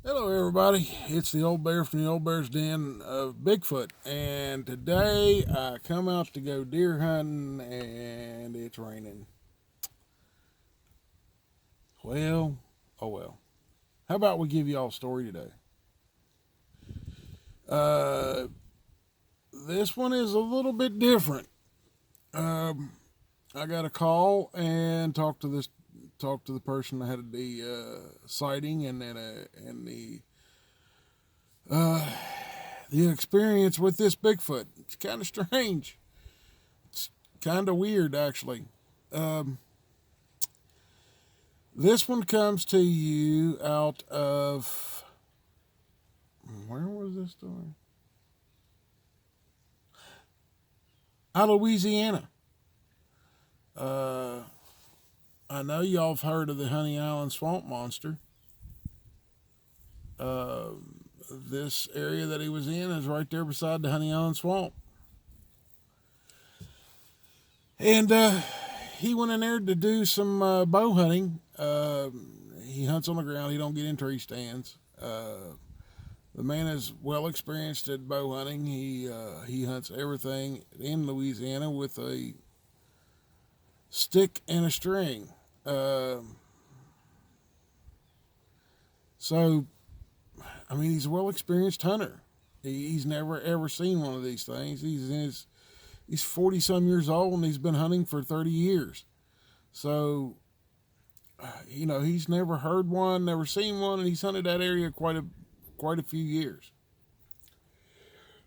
Hello, everybody. It's the old bear from the old bear's den of Bigfoot, and today I come out to go deer hunting, and it's raining. Well, oh well. How about we give you all a story today? Uh, this one is a little bit different. Um, I got a call and talked to the person that had the sighting and uh, the experience with this Bigfoot. It's kind of strange. It's kind of weird, actually. Um, this one comes to you out of where was this story? Out of Louisiana. Uh, I know y'all have heard of the Honey Island Swamp Monster. Uh, this area that he was in is right there beside the Honey Island Swamp, and he went in there to do some bow hunting. He hunts on the ground. He don't get in tree stands. The man is well experienced at bow hunting. He hunts everything in Louisiana with a stick and a string. Uh, so, I mean, he's a well experienced hunter. He's never ever seen one of these things. He's 40 some years old and he's been hunting for 30 years. So, he's never heard one, never seen one, and he's hunted that area quite a few years.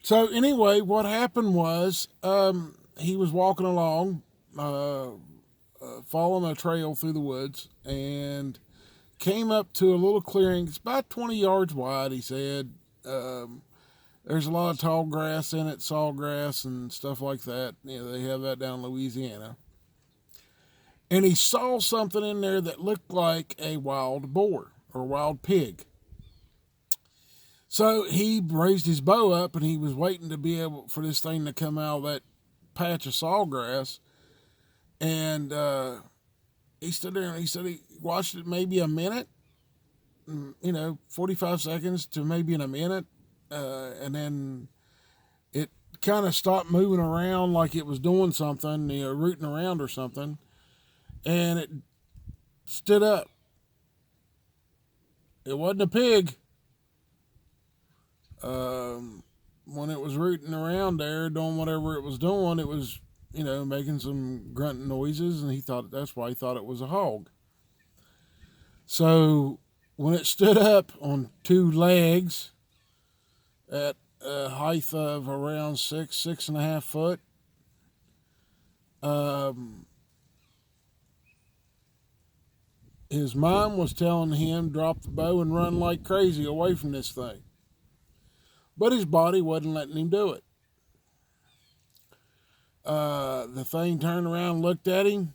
So anyway, what happened was he was walking along, following a trail through the woods, and came up to a little clearing. It's about 20 yards wide. He said, "There's a lot of tall grass in it, sawgrass and stuff like that. They have that down in Louisiana." And he saw something in there that looked like a wild boar or wild pig. So he raised his bow up and he was waiting to be able for this thing to come out of that patch of sawgrass. And he stood there and he said he watched it maybe a minute, 45 seconds to maybe in a minute. And then it kind of stopped moving around like it was doing something, rooting around or something. And it stood up. It wasn't a pig. When it was rooting around there, doing whatever it was doing, it was, making some grunting noises, and that's why he thought it was a hog. So when it stood up on two legs at a height of around 6.5 foot, um, his mind was telling him drop the bow and run like crazy away from this thing. But his body wasn't letting him do it. The thing turned around and looked at him.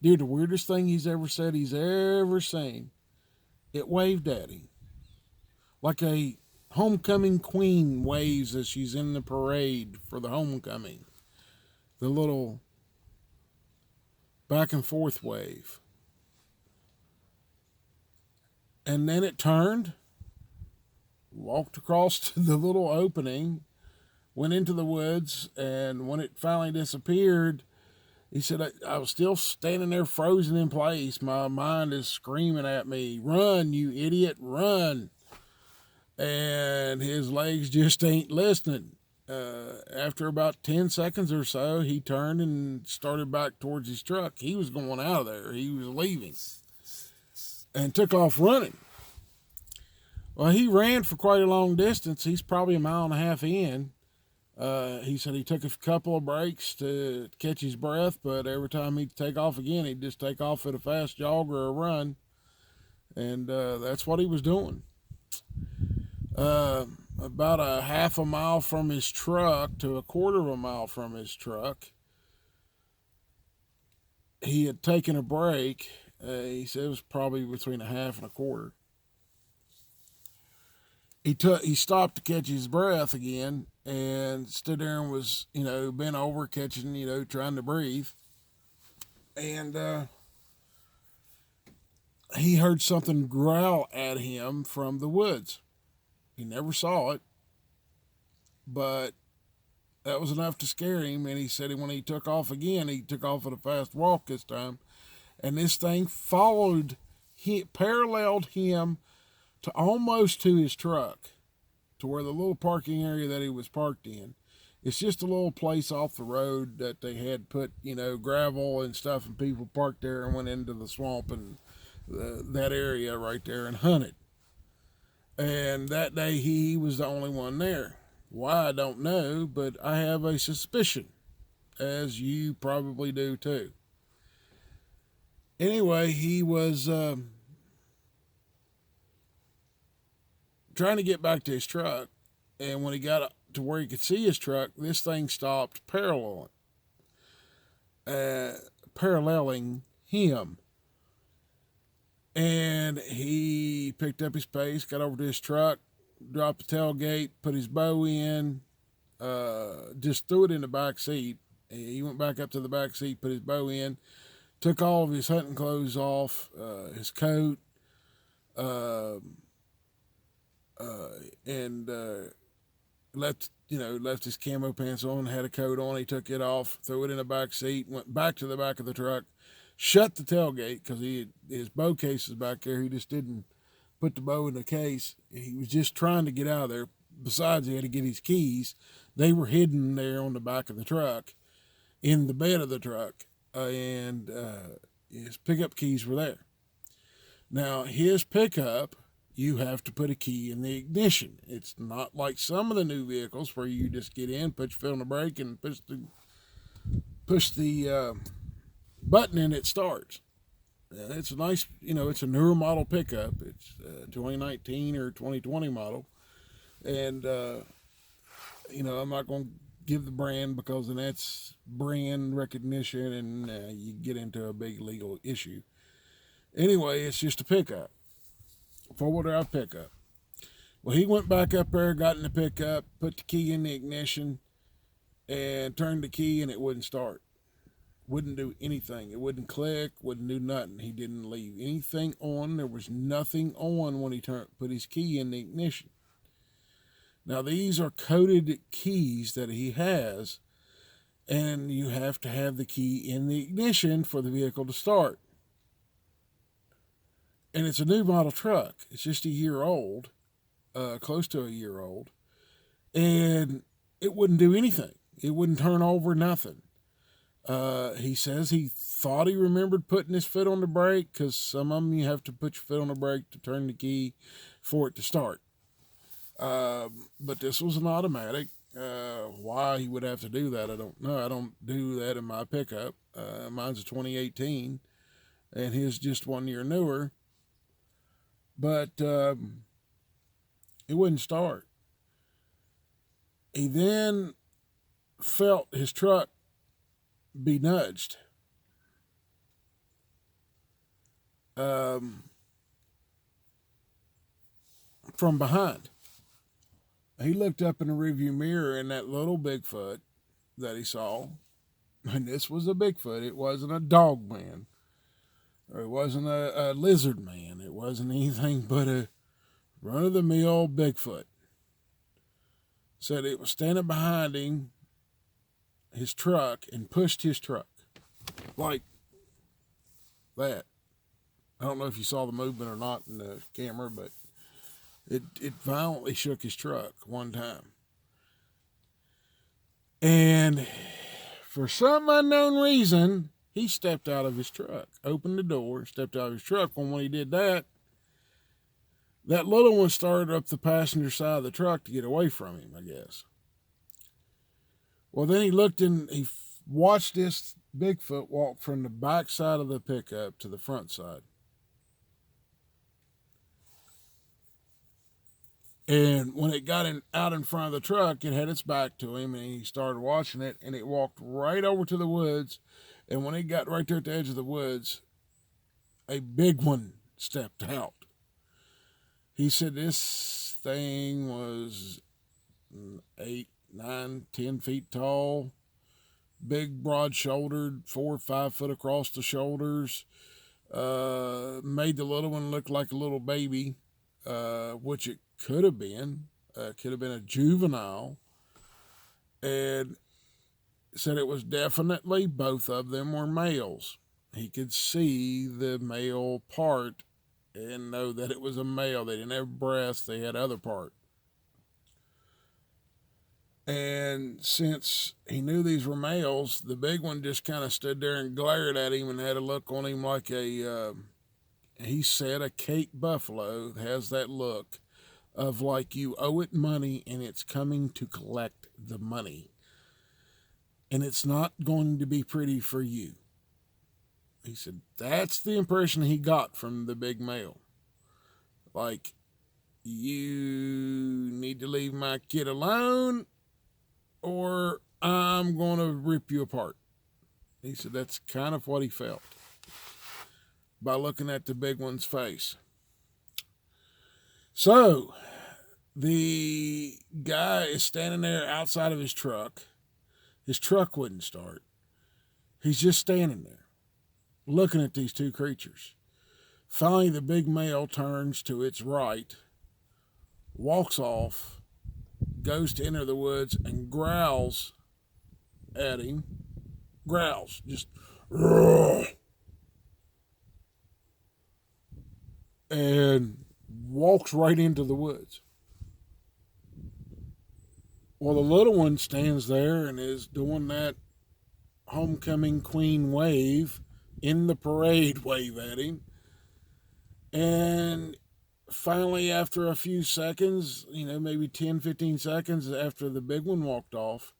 Dude, the weirdest thing he's ever said he's ever seen. It waved at him like a homecoming queen waves as she's in the parade for the homecoming. The little back and forth wave. And then it turned, walked across to the little opening, went into the woods, and when it finally disappeared, he said, I was still standing there frozen in place. My mind is screaming at me, run, you idiot, run. And his legs just ain't listening. After about 10 seconds or so, he turned and started back towards his truck. He was going out of there. He was leaving and took off running. Well, he ran for quite a long distance. He's probably a mile and a half in. He said he took a couple of breaks to catch his breath, but every time he'd take off again, he'd just take off at a fast jog or a run. And that's what he was doing. About a half a mile from his truck to a quarter of a mile from his truck, he had taken a break. He said it was probably between a half and a quarter. He stopped to catch his breath again and stood there and was bent over catching trying to breathe. And he heard something growl at him from the woods. He never saw it, but that was enough to scare him. And he said when he took off again, he took off at a fast walk this time. And this thing followed, he paralleled him to almost to his truck, to where the little parking area that he was parked in. It's just a little place off the road that they had put, gravel and stuff, and people parked there and went into the swamp and that area right there and hunted. And that day he was the only one there. Why, I don't know, but I have a suspicion, as you probably do too. Anyway, he was trying to get back to his truck, and when he got to where he could see his truck, this thing stopped paralleling him. And he picked up his pace, got over to his truck, dropped the tailgate, put his bow in, just threw it in the back seat. He went back up to the back seat, put his bow in, took all of his hunting clothes off, his coat, and left his camo pants on, had a coat on. He took it off, threw it in the back seat, went back to the back of the truck, shut the tailgate because his bow case was back there. He just didn't put the bow in the case. He was just trying to get out of there. Besides, he had to get his keys. They were hidden there on the back of the truck, in the bed of the truck, and his pickup keys were there. Now, his pickup, you have to put a key in the ignition. It's not like some of the new vehicles where you just get in, put your foot on the brake, and push the button and it starts. It's a nice, it's a newer model pickup. It's 2019 or 2020 model. And, I'm not going to give the brand because then that's brand recognition and you get into a big legal issue. Anyway, it's just a pickup. Four-wheel drive pickup. Well, he went back up there, got in the pickup, put the key in the ignition, and turned the key, and it wouldn't start. Wouldn't do anything. It wouldn't click, wouldn't do nothing. He didn't leave anything on. There was nothing on when he put his key in the ignition. Now, these are coded keys that he has, and you have to have the key in the ignition for the vehicle to start. And it's a new model truck. It's just a year old, close to a year old. And it wouldn't do anything. It wouldn't turn over, nothing. He says he thought he remembered putting his foot on the brake, because some of them you have to put your foot on the brake to turn the key for it to start. But this was an automatic. Why he would have to do that, I don't know. I don't do that in my pickup. Mine's a 2018, and his just 1 year newer. But it wouldn't start. He then felt his truck be nudged. From behind. He looked up in the rearview mirror, and that little Bigfoot that he saw, and this was a Bigfoot, it wasn't a dog man, or it wasn't a lizard man, it wasn't anything but a run-of-the-mill Bigfoot. Said it was standing behind him, his truck, and pushed his truck. Like that. I don't know if you saw the movement or not in the camera, but it violently shook his truck one time. And for some unknown reason, he stepped out of his truck, opened the door, stepped out of his truck. And when he did that, that little one started up the passenger side of the truck to get away from him, I guess. Well, then he looked and he watched this Bigfoot walk from the back side of the pickup to the front side. And when it got out in front of the truck, it had its back to him, and he started watching it, and it walked right over to the woods. And when it got right there at the edge of the woods, a big one stepped out. He said this thing was 8, 9, 10 feet tall, big, broad-shouldered, 4 or 5 foot across the shoulders, Made the little one look like a little baby, which it could have been. Could have been a juvenile. And said it was definitely both of them were males. He could see the male part and know that it was a male. They didn't have breasts, they had other part. And since he knew these were males, the big one just kind of stood there and glared at him and had a look on him like he said, a Cape buffalo has that look of like you owe it money and it's coming to collect the money. And it's not going to be pretty for you. He said that's the impression he got from the big male. Like, you need to leave my kid alone or I'm going to rip you apart. He said that's kind of what he felt by looking at the big one's face. So, the guy is standing there outside of his truck. His truck wouldn't start. He's just standing there, looking at these two creatures. Finally, the big male turns to its right, walks off, goes to enter the woods, and growls at him. Growls, just, and walks right into the woods. Well, the little one stands there and is doing that homecoming queen wave in the parade wave at him. And finally, after a few seconds, maybe 10, 15 seconds after the big one walked off,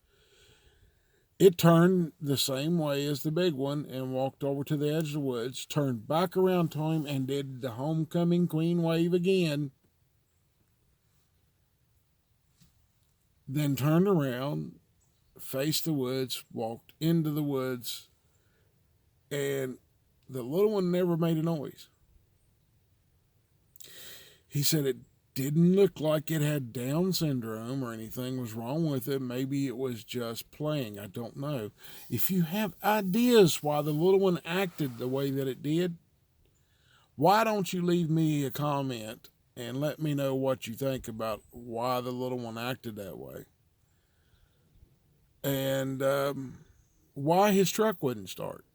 it turned the same way as the big one and walked over to the edge of the woods, turned back around to him and did the homecoming queen wave again. Then turned around, faced the woods, walked into the woods, and the little one never made a noise. He said it didn't look like it had Down syndrome or anything was wrong with it. Maybe it was just playing. I don't know. If you have ideas why the little one acted the way that it did, why don't you leave me a comment and let me know what you think about why the little one acted that way. And why his truck wouldn't start.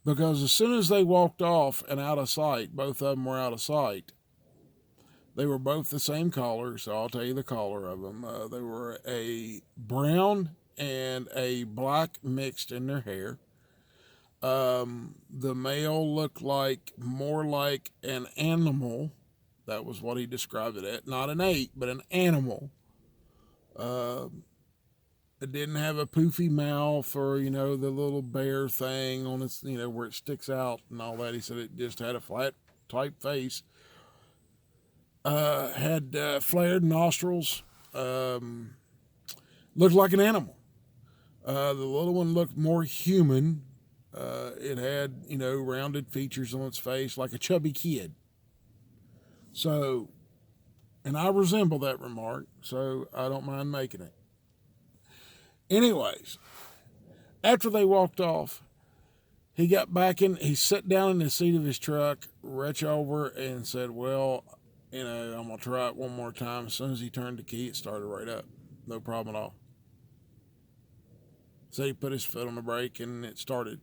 Because as soon as they walked off and out of sight, both of them were out of sight. They were both the same color, so I'll tell you the color of them. They were a brown and a black mixed in their hair. The male looked more like an animal. That was what he described it at. Not an ape, but an animal. It didn't have a poofy mouth or, the little bear thing on its, where it sticks out and all that. He said it just had a flat type face. Had flared nostrils. Looked like an animal. The little one looked more human. It had, rounded features on its face like a chubby kid. So, and I resemble that remark, so I don't mind making it. Anyways, after they walked off, he got back in, he sat down in the seat of his truck, reached over and said, well, I'm going to try it one more time. As soon as he turned the key, it started right up. No problem at all. So he put his foot on the brake and it started.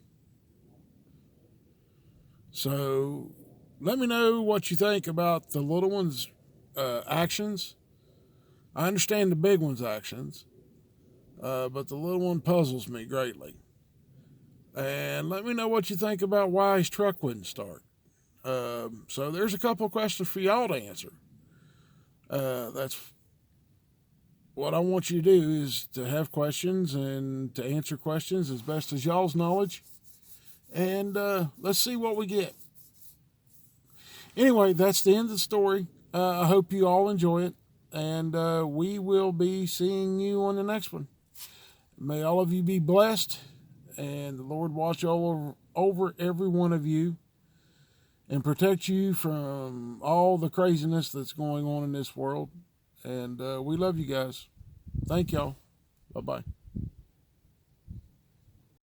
So let me know what you think about the little one's actions. I understand the big one's actions, but the little one puzzles me greatly. And let me know what you think about why his truck wouldn't start. So there's a couple of questions for y'all to answer. That's what I want you to do, is to have questions and to answer questions as best as y'all's knowledge. And let's see what we get. Anyway, that's the end of the story. I hope you all enjoy it. And we will be seeing you on the next one. May all of you be blessed. And the Lord watch over every one of you. And protect you from all the craziness that's going on in this world. And we love you guys. Thank y'all. Bye-bye.